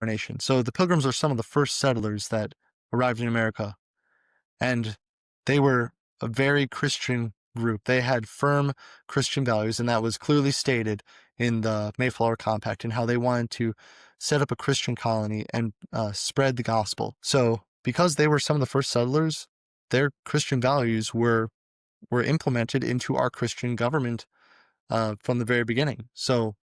our nation. So the Pilgrims are some of the first settlers that arrived in America, and they were a very Christian group. They had firm Christian values, and that was clearly stated in the Mayflower Compact and how they wanted to set up a Christian colony and spread the gospel. So because they were some of the first settlers, their Christian values were implemented into our Christian government from the very beginning. So,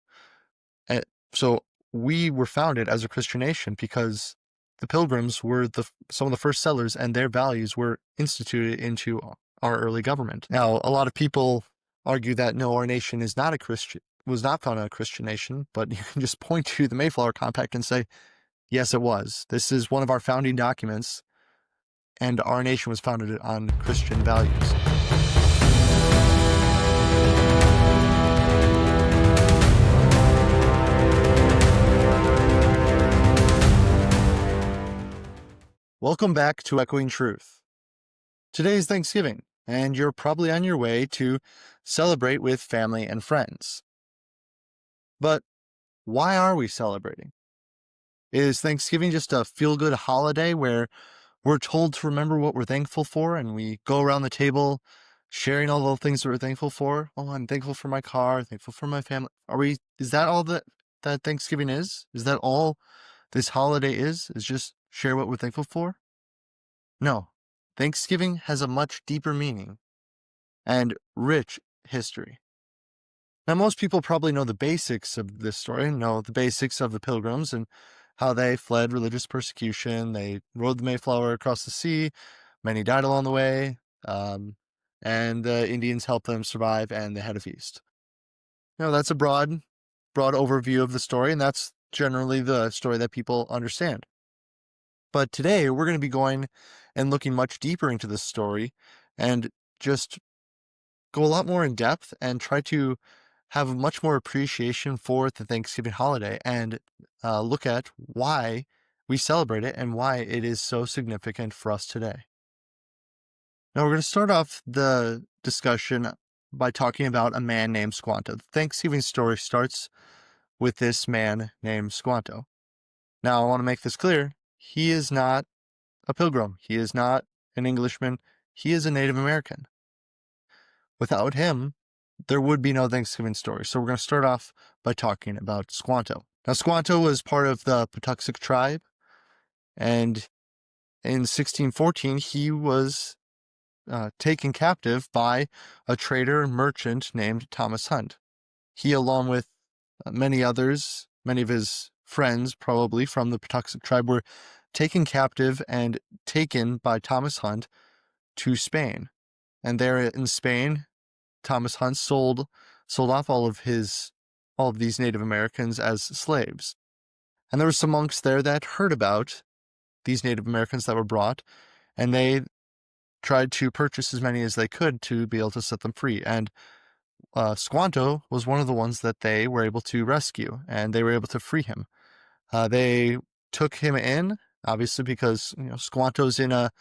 uh, so we were founded as a Christian nation because the Pilgrims were some of the first settlers, and their values were instituted into our early government. Now, a lot of people argue that no, our nation is not was not founded a Christian nation, but you can just point to the Mayflower Compact and say, yes, it was. This is one of our founding documents, and our nation was founded on Christian values. Welcome back to Echoing Truth. Today is Thanksgiving, and you're probably on your way to celebrate with family and friends. But why are we celebrating? Is Thanksgiving just a feel-good holiday where we're told to remember what we're thankful for, and we go around the table sharing all the things that we're thankful for? Oh, I'm thankful for my car, thankful for my family. Is that all that Thanksgiving is? Is that all this holiday is just share what we're thankful for? No. Thanksgiving has a much deeper meaning and rich history. Now, most people probably know the basics of this story, know the basics of the Pilgrims and how they fled religious persecution. They rode the Mayflower across the sea. Many died along the way, and the Indians helped them survive, and they had a feast. That's a broad overview of the story, and that's generally the story that people understand. But today, we're going to be going and looking much deeper into this story and just go a lot more in depth and try to have much more appreciation for the Thanksgiving holiday and look at why we celebrate it and why it is so significant for us today. Now, we're going to start off the discussion by talking about a man named Squanto. The Thanksgiving story starts with this man named Squanto. Now, I want to make this clear. He is not a pilgrim. He is not an Englishman. He is a Native American. Without him, there would be no Thanksgiving story. So we're going to start off by talking about Squanto. Now, Squanto was part of the Patuxet tribe, and in 1614, he was taken captive by a trader and merchant named Thomas Hunt. He, along with many others, many of his friends, probably from the Patuxet tribe, were taken captive and taken by Thomas Hunt to Spain. And there in Spain, Thomas Hunt sold off all of these Native Americans as slaves. And there were some monks there that heard about these Native Americans that were brought, and they tried to purchase as many as they could to be able to set them free. And Squanto was one of the ones that they were able to rescue, and they were able to free him. They took him in, obviously, because Squanto's in a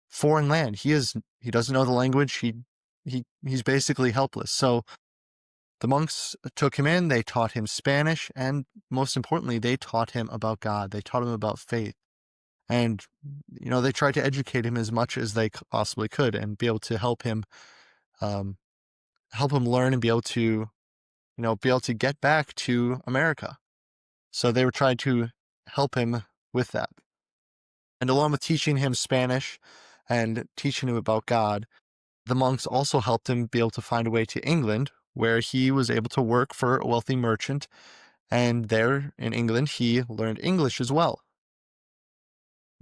foreign land. He doesn't know the language. He's basically helpless. So the monks took him in, they taught him Spanish, and most importantly, they taught him about God. They taught him about faith. And, they tried to educate him as much as they possibly could and be able to help him learn and be able to get back to America. So they were trying to help him with that. And along with teaching him Spanish and teaching him about God, the monks also helped him be able to find a way to England, where he was able to work for a wealthy merchant. And there in England, he learned English as well.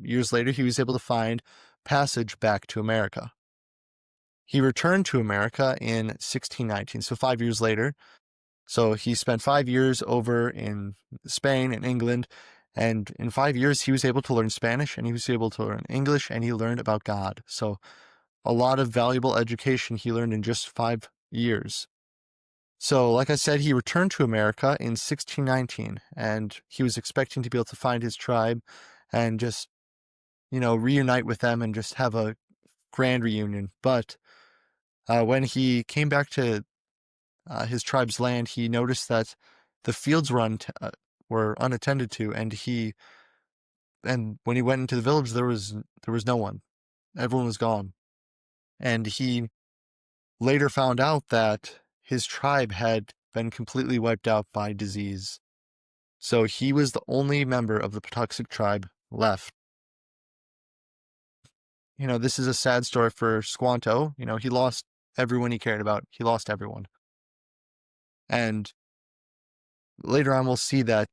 Years later, he was able to find passage back to America. He returned to America in 1619, so 5 years later. So he spent 5 years over in Spain and England, and in 5 years, he was able to learn Spanish, and he was able to learn English, and he learned about God. So a lot of valuable education he learned in just 5 years. So, like I said, he returned to America in 1619, and he was expecting to be able to find his tribe and just, reunite with them and just have a grand reunion. But when he came back to his tribe's land, he noticed that the fields were unattended to, and he And when he went into the village, there was no one. Everyone was gone. And he later found out that his tribe had been completely wiped out by disease. So he was the only member of the Patuxent tribe left. This is a sad story for Squanto. He lost everyone he cared about. He lost everyone. And later on, we'll see that,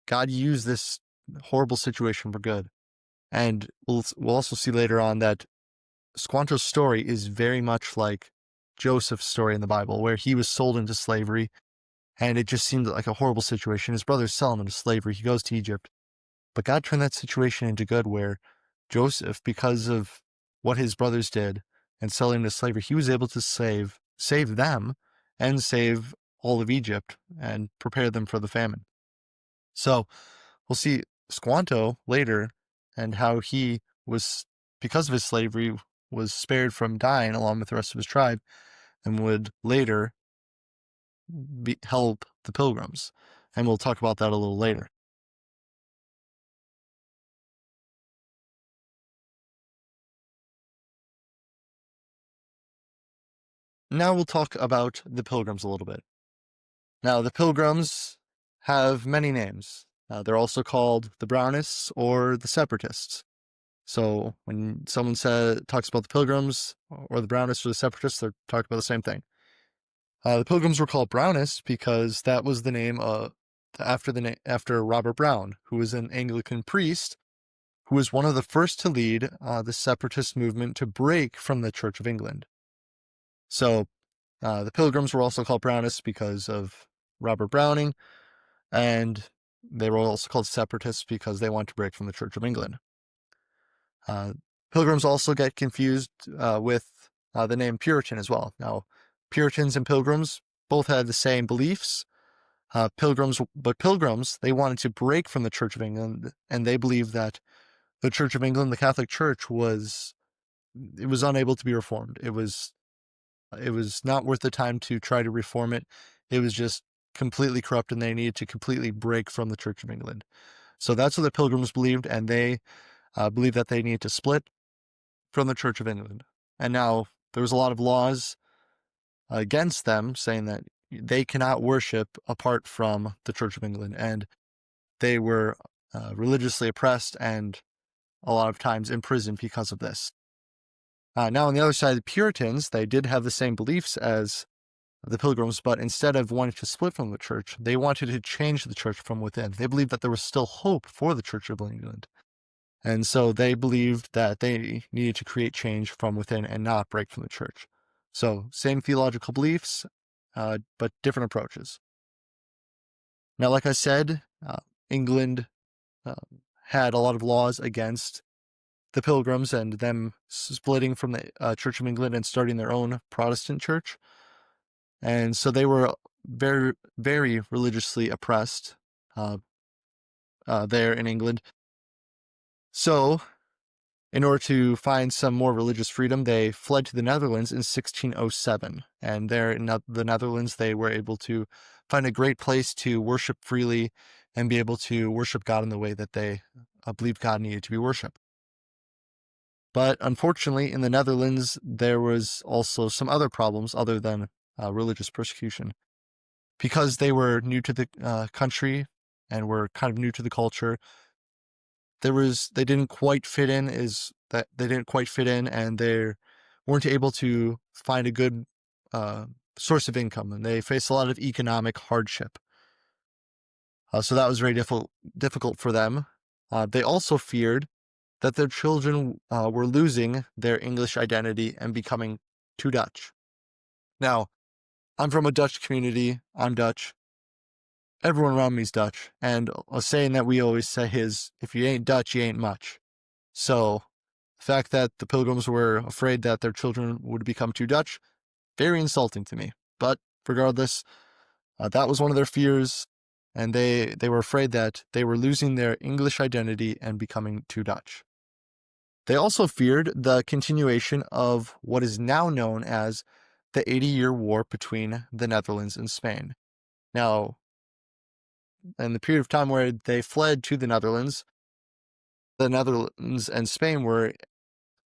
God used this horrible situation for good. And we'll also see later on that Squanto's story is very much like Joseph's story in the Bible, where he was sold into slavery, and it just seemed like a horrible situation. His brothers sell him into slavery. He goes to Egypt. But God turned that situation into good, where Joseph, because of what his brothers did and selling him into slavery, he was able to save them and save all of Egypt and prepare them for the famine. So we'll see Squanto later and how he was, because of his slavery, was spared from dying along with the rest of his tribe and would later help the Pilgrims. And we'll talk about that a little later. Now we'll talk about the Pilgrims a little bit. Now, the Pilgrims have many names. They're also called the Brownists or the Separatists. So when someone talks about the Pilgrims or the Brownists or the Separatists, they're talking about the same thing. The Pilgrims were called Brownists because that was the name after Robert Brown, who was an Anglican priest who was one of the first to lead the separatist movement to break from the Church of England. So the Pilgrims were also called Brownists because of Robert Browning, and they were also called Separatists because they wanted to break from the Church of England. Pilgrims also get confused with the name Puritan as well. Now, Puritans and Pilgrims both had the same beliefs. Pilgrims, they wanted to break from the Church of England, and they believed that the Church of England, the Catholic Church, was unable to be reformed. It was not worth the time to try to reform it. It was just completely corrupt, and they needed to completely break from the Church of England. So that's what the Pilgrims believed, and they believed that they needed to split from the Church of England. And now there was a lot of laws against them saying that they cannot worship apart from the Church of England, and they were religiously oppressed and a lot of times imprisoned because of this. Now, on the other side, the Puritans, they did have the same beliefs as the Pilgrims, but instead of wanting to split from the church, they wanted to change the church from within. They believed that there was still hope for the Church of England. And so they believed that they needed to create change from within and not break from the church. So same theological beliefs, but different approaches. Now, like I said, England had a lot of laws against the Pilgrims and them splitting from the Church of England and starting their own Protestant church. And so they were very, very religiously oppressed there in England. So, in order to find some more religious freedom, they fled to the Netherlands in 1607. And there in the Netherlands, they were able to find a great place to worship freely and be able to worship God in the way that they believed God needed to be worshipped. But unfortunately, in the Netherlands, there was also some other problems other than religious persecution. Because they were new to the country and were kind of new to the culture, they didn't quite fit in, and they weren't able to find a good source of income, and they faced a lot of economic hardship. So that was very difficult for them. They also feared that their children were losing their English identity and becoming too Dutch. Now, I'm from a Dutch community. I'm Dutch. Everyone around me is Dutch. And a saying that we always say is, if you ain't Dutch, you ain't much. So the fact that the Pilgrims were afraid that their children would become too Dutch, very insulting to me. But regardless, that was one of their fears. And they were afraid that they were losing their English identity and becoming too Dutch. They also feared the continuation of what is now known as the 80-Year War between the Netherlands and Spain. Now, in the period of time where they fled to the Netherlands, the Netherlands and Spain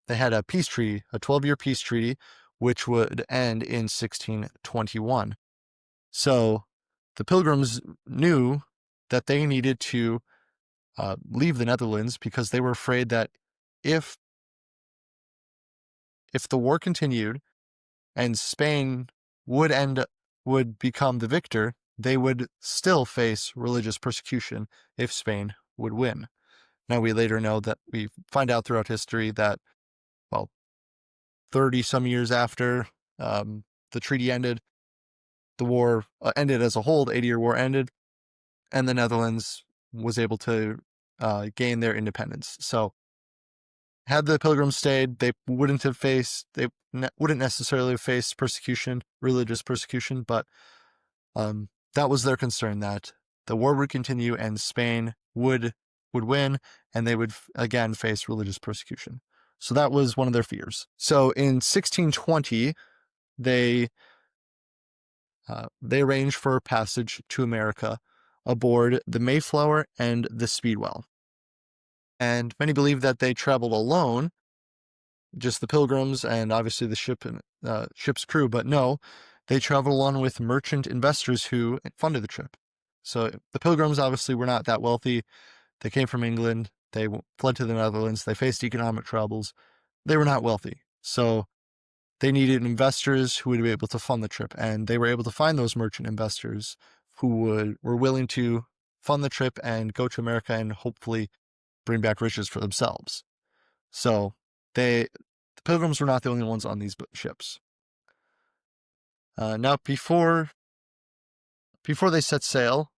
they had a peace treaty, a 12-year peace treaty, which would end in 1621. So the Pilgrims knew that they needed to leave the Netherlands because they were afraid that if the war continued and Spain would become the victor, they would still face religious persecution if Spain would win. Now we later know that we find out throughout history that, well, 30 some years after the treaty ended, the war ended as a whole, the 80-year war ended, and the Netherlands was able to gain their independence. So had the Pilgrims stayed, they wouldn't necessarily have faced persecution, religious persecution, but that was their concern, that the war would continue and Spain would win, and they would again face religious persecution. So that was one of their fears. So in 1620, they arranged for passage to America aboard the Mayflower and the Speedwell. And many believe that they traveled alone, just the Pilgrims and obviously the ship and ship's crew, but no, they traveled along with merchant investors who funded the trip. So the Pilgrims obviously were not that wealthy. They came from England. They fled to the Netherlands. They faced economic troubles. They were not wealthy. So they needed investors who would be able to fund the trip. And they were able to find those merchant investors who were willing to fund the trip and go to America and hopefully bring back riches for themselves. So the Pilgrims were not the only ones on these ships. Now, before they set sail,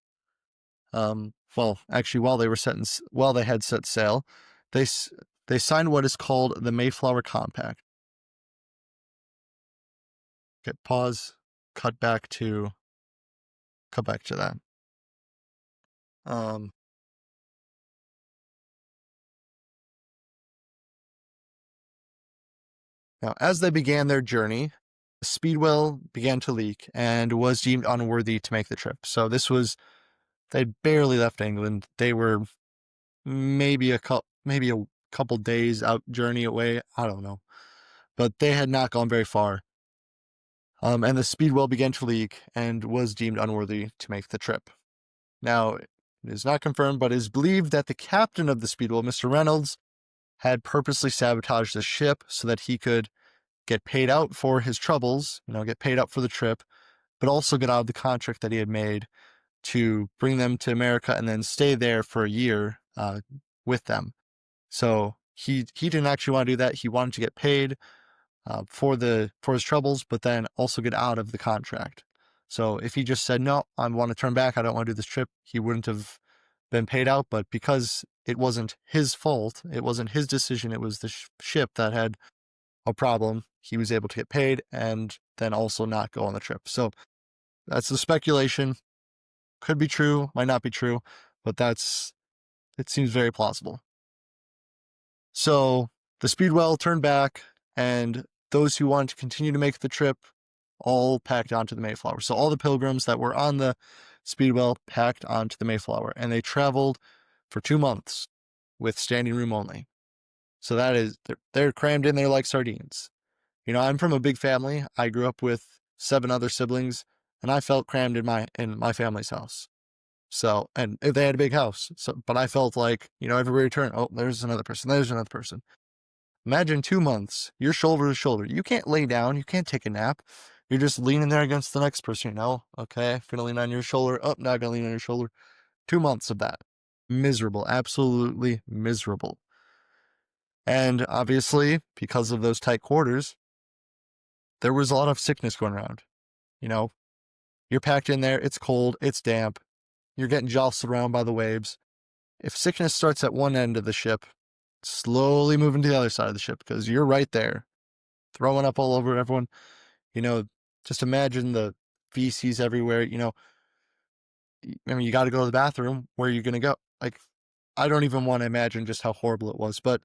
well, actually, while they had set sail, they signed what is called the Mayflower Compact. Okay, pause. Cut back to that. Now, as they began their journey, the Speedwell began to leak and was deemed unworthy to make the trip. So they'd barely left England. They were maybe a couple days out journey away. I don't know, but they had not gone very far. And the Speedwell began to leak and was deemed unworthy to make the trip. Now, it is not confirmed, but it is believed that the captain of the Speedwell, Mr. Reynolds, had purposely sabotaged the ship so that he could get paid out for his troubles, get paid out for the trip, but also get out of the contract that he had made to bring them to America and then stay there for a year with them. So he didn't actually want to do that. He wanted to get paid for his troubles, but then also get out of the contract. So if he just said, no, I want to turn back, I don't want to do this trip, he wouldn't have been paid out. But because it wasn't his fault, it wasn't his decision, it was the ship that had a problem, he was able to get paid and then also not go on the trip. So that's the speculation. Could be true, might not be true, but it seems very plausible. So the Speedwell turned back, and those who wanted to continue to make the trip all packed onto the Mayflower. So all the Pilgrims that were on the Speedwell packed onto the Mayflower, and they traveled for 2 months with standing room only. So that is, they're crammed in there like sardines. I'm from a big family. I grew up with 7 other siblings, and I felt crammed in my family's house. So, and they had a big house. So, but I felt like, everywhere you turn, oh, there's another person. There's another person. Imagine 2 months, you're shoulder to shoulder. You can't lay down. You can't take a nap. You're just leaning there against the next person. Okay, I'm going to lean on your shoulder. Oh, not going to lean on your shoulder. 2 months of that. Miserable. Absolutely miserable. And obviously, because of those tight quarters, there was a lot of sickness going around. You're packed in there. It's cold. It's damp. You're getting jostled around by the waves. If sickness starts at one end of the ship, slowly moving to the other side of the ship, because you're right there, throwing up all over everyone. Just imagine the feces everywhere. You got to go to the bathroom. Where are you going to go? Like, I don't even want to imagine just how horrible it was. But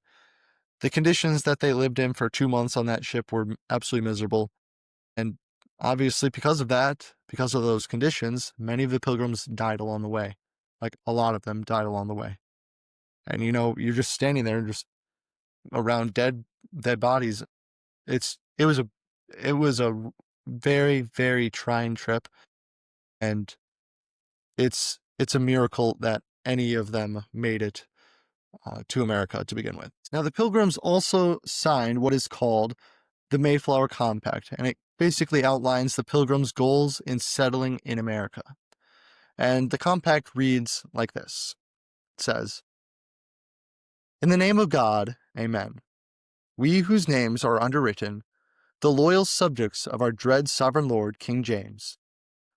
the conditions that they lived in for 2 months on that ship were absolutely miserable. And obviously, because of those conditions, many of the Pilgrims died along the way. Like, a lot of them died along the way. And you're just standing there just around dead bodies. It was a very, very trying trip, and it's a miracle that any of them made it to America to begin with. Now, the Pilgrims also signed what is called the Mayflower Compact, and it basically outlines the Pilgrims' goals in settling in America. And the compact reads like this. It says, "In the name of God, amen. We whose names are underwritten, the loyal subjects of our dread sovereign Lord King James,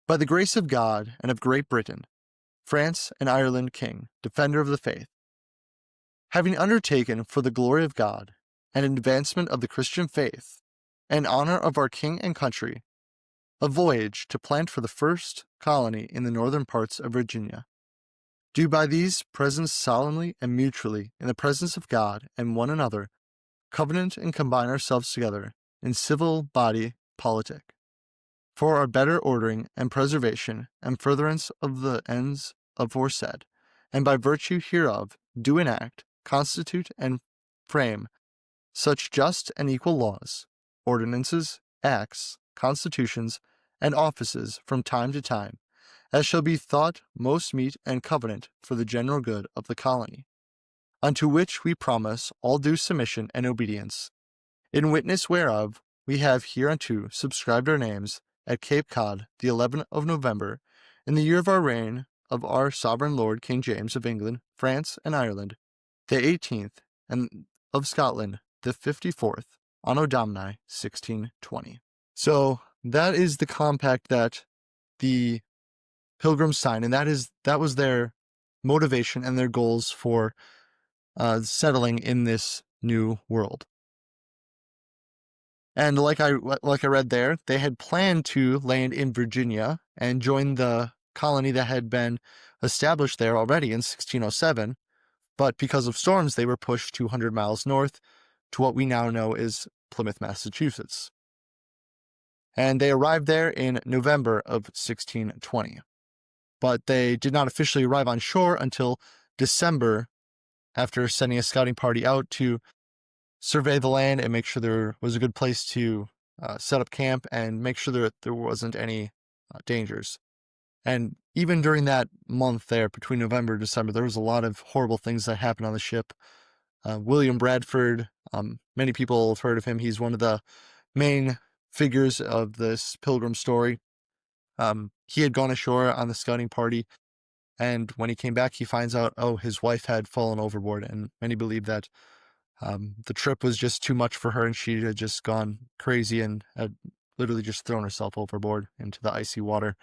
by the grace of God and of Great Britain, France and Ireland King, defender of the faith, having undertaken for the glory of God and advancement of the Christian faith, and honor of our king and country, a voyage to plant for the first colony in the northern parts of Virginia, do by these presents solemnly and mutually, in the presence of God and one another, covenant and combine ourselves together in civil body politic, for our better ordering and preservation and furtherance of the ends aforesaid, and by virtue hereof do enact, constitute, and frame such just and equal laws, ordinances, acts, constitutions, and offices from time to time, as shall be thought most meet and covenant for the general good of the colony, unto which we promise all due submission and obedience, in witness whereof we have hereunto subscribed our names at Cape Cod the 11th of November, in the year of our reign of our sovereign Lord King James of England, France, and Ireland, the 18th, and of Scotland the 54th, Anno Domini 1620. So that is the compact that the Pilgrims signed, and that was their motivation and their goals for settling in this new world. And like I read there, they had planned to land in Virginia and join the colony that had been established there already in 1607, but because of storms, they were pushed 200 miles north to what we now know as Plymouth, Massachusetts. And they arrived there in November of 1620. But they did not officially arrive on shore until December, after sending a scouting party out to survey the land and make sure there was a good place to set up camp and make sure that there wasn't any dangers. And even during that month there, between November and December, there was a lot of horrible things that happened on the ship. William Bradford, many people have heard of him. He's one of the main figures of this Pilgrim story. He had gone ashore on the scouting party, and when he came back, he finds out, his wife had fallen overboard, and many believe that the trip was just too much for her, and she had just gone crazy and had literally just thrown herself overboard into the icy water.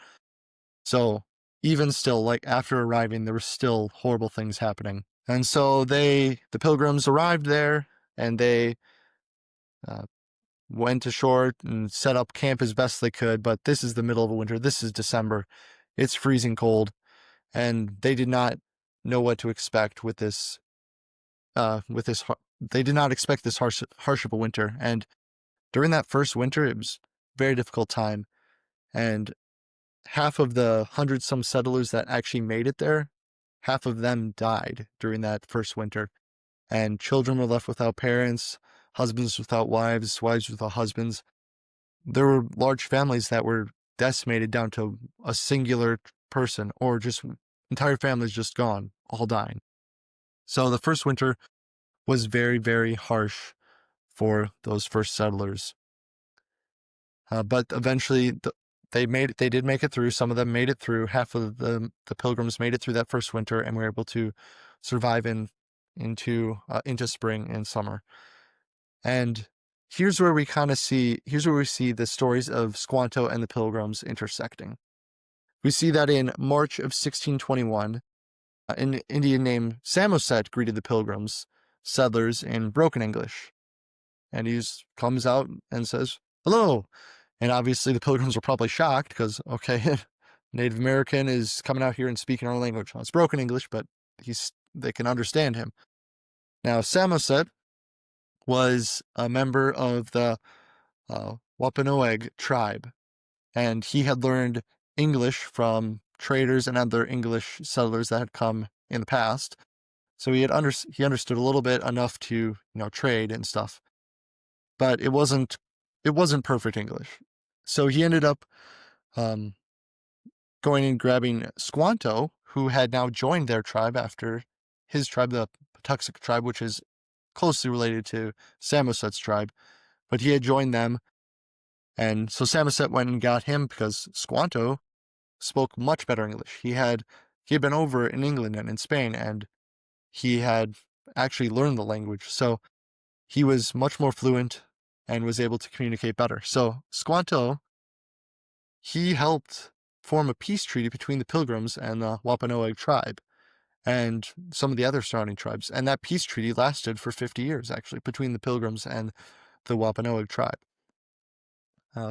So even still, like after arriving, there were still horrible things happening. And so the Pilgrims arrived there, and they went ashore and set up camp as best they could. But this is the middle of winter. This is December. It's freezing cold, and they did not know what to expect with this. They did not expect this harsh of a winter. And during that first winter, it was a very difficult time. And half of the 100-some settlers that actually made it there, half of them died during that first winter. And children were left without parents, husbands without wives, wives without husbands. There were large families that were decimated down to a singular person, or just entire families just gone, all dying. So the first winter was very, very harsh for those first settlers. But eventually they did make it through. Some of them made it through. Half of the Pilgrims made it through that first winter and were able to survive into spring and summer. And here's where we see the stories of Squanto and the Pilgrims intersecting. We see that in March of 1621, an Indian named Samoset greeted the Pilgrims settlers in broken English. And he comes out and says, "Hello." And obviously the Pilgrims were probably shocked because, okay, Native American is coming out here and speaking our language. Well, it's broken English, but they can understand him. Now, Samoset was a member of the Wampanoag tribe, and he had learned English from traders and other English settlers that had come in the past. So he understood a little bit enough to trade and stuff, but it wasn't perfect English. So he ended up um, going and grabbing Squanto, who had now joined their tribe after his tribe, the Patuxent tribe, which is closely related to Samoset's tribe, but he had joined them. And so Samoset went and got him because Squanto spoke much better English. He had been over in England and in Spain, and he had actually learned the language. So he was much more fluent and was able to communicate better. So Squanto, he helped form a peace treaty between the Pilgrims and the Wampanoag tribe and some of the other surrounding tribes. And that peace treaty lasted for 50 years, actually, between the Pilgrims and the Wampanoag tribe.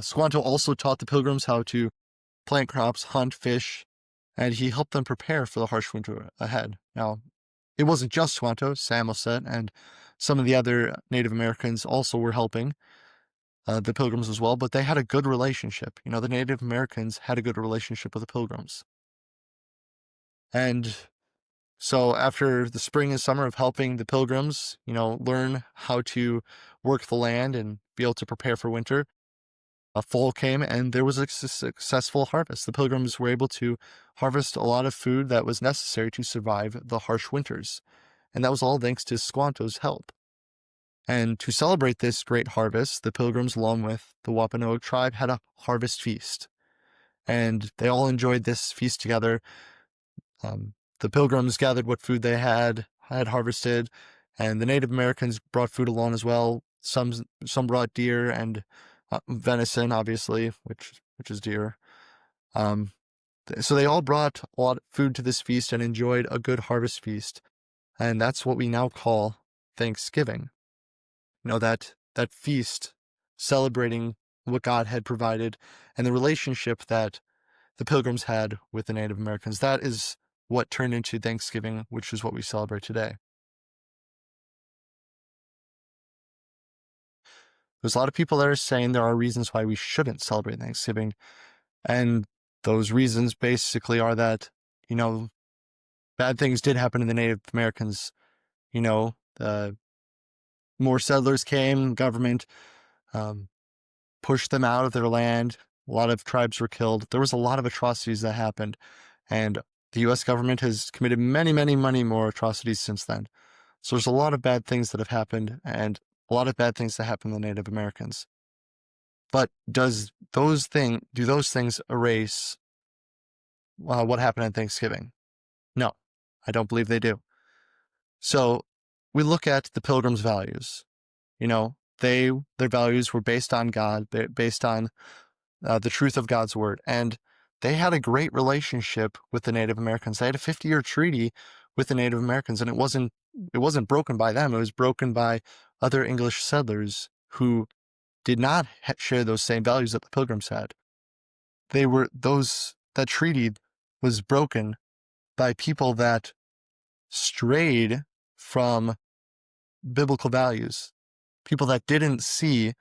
Squanto also taught the Pilgrims how to plant crops, hunt, fish, and he helped them prepare for the harsh winter ahead. Now, it wasn't just Squanto, Samoset, and some of the other Native Americans also were helping the Pilgrims as well, but they had a good relationship. The Native Americans had a good relationship with the Pilgrims. And so after the spring and summer of helping the Pilgrims, learn how to work the land and be able to prepare for winter, fall came and there was a successful harvest. The Pilgrims were able to harvest a lot of food that was necessary to survive the harsh winters. And that was all thanks to Squanto's help. And to celebrate this great harvest, the Pilgrims, along with the Wampanoag tribe, had a harvest feast. And they all enjoyed this feast together. The Pilgrims gathered what food they had harvested, and the Native Americans brought food along as well. Some brought deer and venison, obviously, which is deer. So they all brought a lot of food to this feast and enjoyed a good harvest feast. And that's what we now call Thanksgiving. That feast celebrating what God had provided and the relationship that the Pilgrims had with the Native Americans. That is what turned into Thanksgiving, which is what we celebrate today. There's a lot of people that are saying there are reasons why we shouldn't celebrate Thanksgiving. And those reasons basically are that, bad things did happen to the Native Americans. More settlers came, government pushed them out of their land. A lot of tribes were killed. There was a lot of atrocities that happened. And the U.S. government has committed many, many, many more atrocities since then. So there's a lot of bad things that have happened and a lot of bad things that happened to the Native Americans. But do those things erase what happened on Thanksgiving? No, I don't believe they do. So we look at the Pilgrims' values. Their values were based on God, based on the truth of God's word. And they had a great relationship with the Native Americans. They had a 50-year treaty with the Native Americans, and it wasn't broken by them. It was broken by other English settlers who did not share those same values that the Pilgrims had. That treaty was broken by people that strayed from biblical values, people that didn't see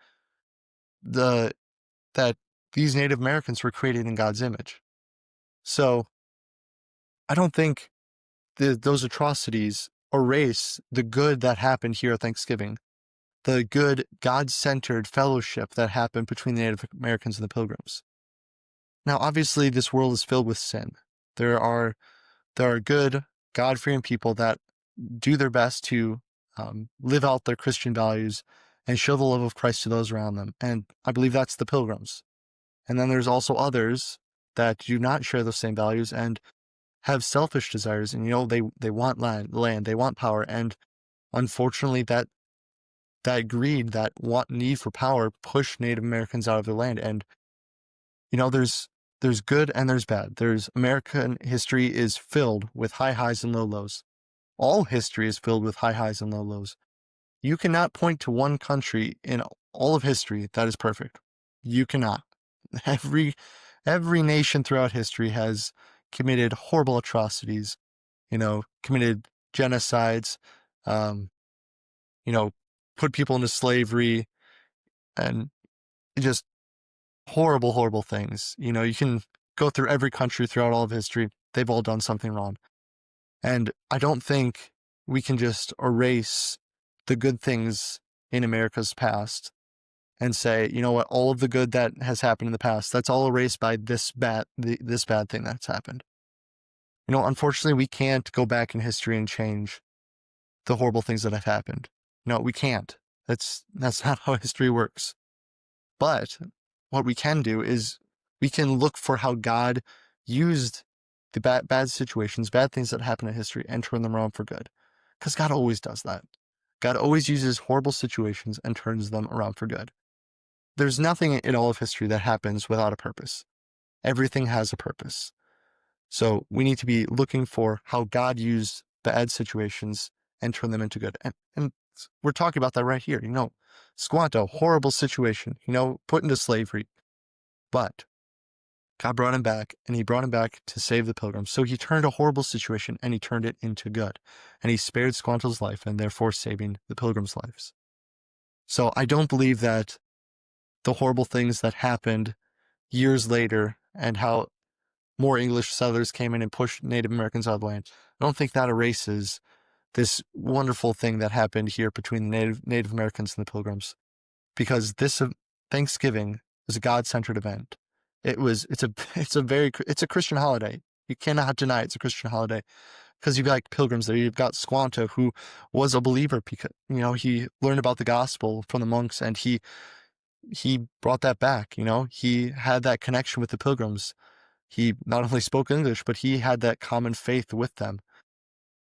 that these Native Americans were created in God's image. So I don't think those atrocities erase the good that happened here at Thanksgiving, the good God-centered fellowship that happened between the Native Americans and the Pilgrims. Now, obviously, this world is filled with sin. There are good, God-fearing people that do their best to live out their Christian values and show the love of Christ to those around them. And I believe that's the Pilgrims. And then there's also others that do not share those same values and have selfish desires. And, they want land, they want power. And unfortunately, that greed, that need for power pushed Native Americans out of their land. And, there's good and there's bad. American history is filled with high highs and low lows. All history is filled with high highs and low lows. You cannot point to one country in all of history that is perfect. You cannot. Every nation throughout history has committed horrible atrocities, committed genocides, put people into slavery, and just horrible, horrible things. You can go through every country throughout all of history. They've all done something wrong. And I don't think we can just erase the good things in America's past and say, you know what, all of the good that has happened in the past, that's all erased by this bad thing that's happened. Unfortunately, we can't go back in history and change the horrible things that have happened. No, we can't. That's not how history works. But what we can do is we can look for how God used the bad situations, bad things that happen in history, and turn them around for good. Because God always does that. God always uses horrible situations and turns them around for good. There's nothing in all of history that happens without a purpose. Everything has a purpose. So we need to be looking for how God used bad situations and turn them into good. And we're talking about that right here. Squanto, horrible situation, put into slavery. But God brought him back, and he brought him back to save the Pilgrims. So he turned a horrible situation and he turned it into good. And he spared Squanto's life and therefore saving the Pilgrims' lives. So I don't believe that the horrible things that happened years later and how more English settlers came in and pushed Native Americans out of the land, I don't think that erases this wonderful thing that happened here between the Native Americans and the Pilgrims. Because this Thanksgiving is a God-centered event. It's a Christian holiday. You cannot deny it's a Christian holiday because you've got Pilgrims there. You've got Squanto, who was a believer because, he learned about the gospel from the monks and he brought that back. He had that connection with the Pilgrims. He not only spoke English, but he had that common faith with them.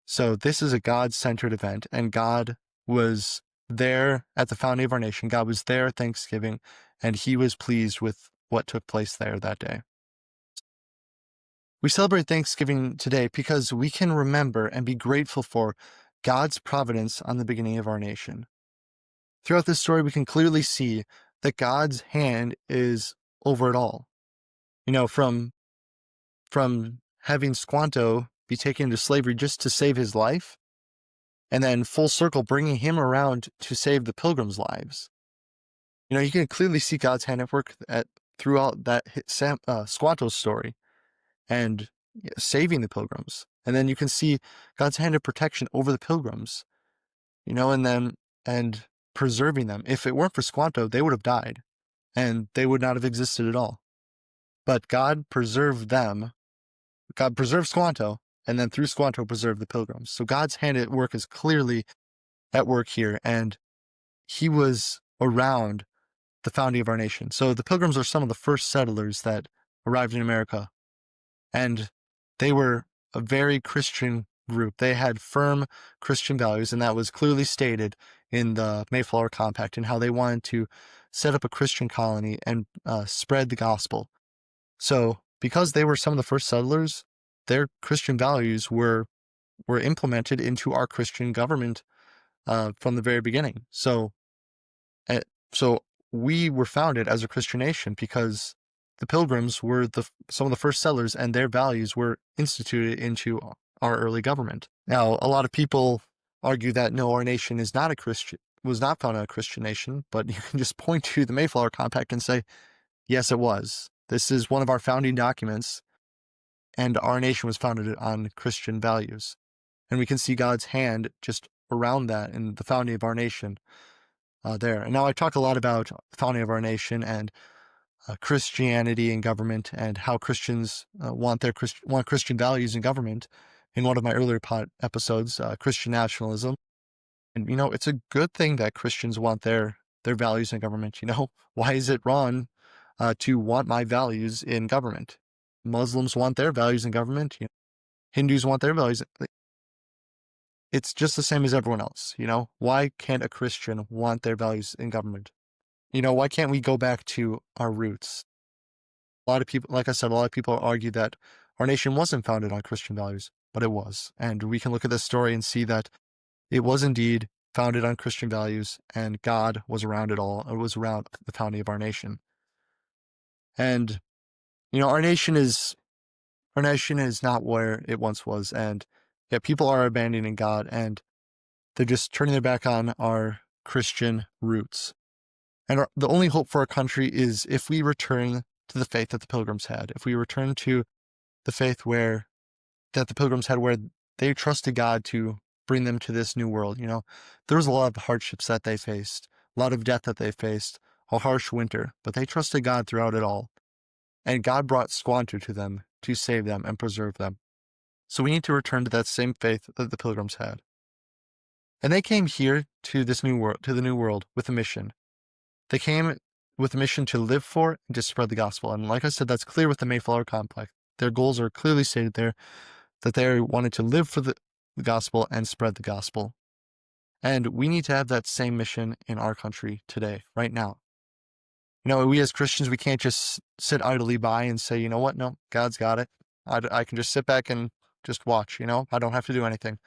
So this is a God-centered event, and God was there at the founding of our nation. God was there at Thanksgiving, and he was pleased with what took place there that day. We celebrate Thanksgiving today because we can remember and be grateful for God's providence on the beginning of our nation. Throughout this story, we can clearly see that God's hand is over it all. From having Squanto be taken into slavery just to save his life, and then full circle bringing him around to save the Pilgrims' lives. You can clearly see God's hand at work throughout that Squanto's story and saving the Pilgrims. And then you can see God's hand of protection over the Pilgrims, and preserving them. If it weren't for Squanto, they would have died and they would not have existed at all. But God preserved them. God preserved Squanto, and then through Squanto preserved the Pilgrims. So God's hand at work is clearly at work here, and he was around the founding of our nation. So the Pilgrims are some of the first settlers that arrived in America, and they were a very Christian group. They had firm Christian values, and that was clearly stated in the Mayflower Compact and how they wanted to set up a Christian colony and spread the gospel. So because they were some of the first settlers, their Christian values were implemented into our Christian government from the very beginning. So we were founded as a Christian nation because the Pilgrims were some of the first settlers, and their values were instituted into our early government. Now, a lot of people argue that no, our nation is not was not founded on a Christian nation, but you can just point to the Mayflower Compact and say, yes, it was. This is one of our founding documents, and our nation was founded on Christian values. And we can see God's hand just around that in the founding of our nation there. And now I talk a lot about the founding of our nation and Christianity and government, and how Christians want Christian values in government in one of my earlier episodes, Christian nationalism. And, it's a good thing that Christians want their values in government. Why is it wrong to want my values in government? Muslims want their values in government. Hindus want their values. It's just the same as everyone else. Why can't a Christian want their values in government? Why can't we go back to our roots? A lot of people, like I said, a lot of people argue that our nation wasn't founded on Christian values, but it was. And we can look at this story and see that it was indeed founded on Christian values, and God was around it all. It was around the founding of our nation. And, our nation is not where it once was. And yet people are abandoning God, and they're just turning their back on our Christian roots. And the only hope for our country is if we return to the faith that the Pilgrims had. If we return to the faith that the Pilgrims had, where they trusted God to bring them to this new world. There was a lot of hardships that they faced, a lot of death that they faced, a harsh winter, but they trusted God throughout it all. And God brought Squanto to them to save them and preserve them. So we need to return to that same faith that the Pilgrims had. And they came here to this new world, to the new world, with a mission. They came with a mission to live for and to spread the gospel. And like I said, that's clear with the Mayflower Complex. Their goals are clearly stated there, that they wanted to live for the gospel and spread the gospel. And we need to have that same mission in our country today, right now. We as Christians, we can't just sit idly by and say, you know what? No, God's got it. I can just sit back and just watch, I don't have to do anything.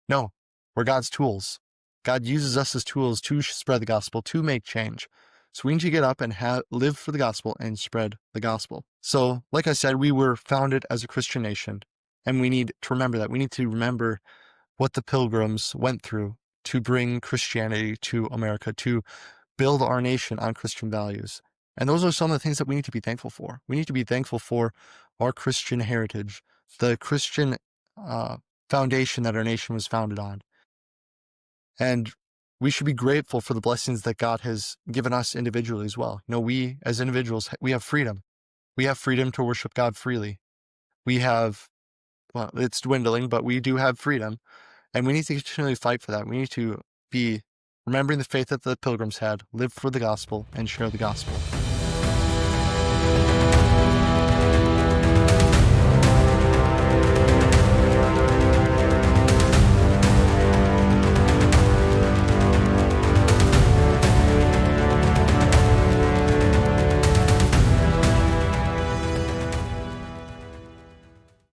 No, we're God's tools. God uses us as tools to spread the gospel, to make change. So we need to get up and live for the gospel and spread the gospel. So, like I said, we were founded as a Christian nation, and we need to remember that. We need to remember what the Pilgrims went through to bring Christianity to America, to build our nation on Christian values. And those are some of the things that we need to be thankful for. We need to be thankful for our Christian heritage, the Christian foundation that our nation was founded on. And we should be grateful for the blessings that God has given us individually as well. We as individuals, we have freedom. We have freedom to worship God freely. We have, well, it's dwindling, but we do have freedom. And we need to continually fight for that. We need to be remembering the faith that the Pilgrims had, live for the gospel, and share the gospel.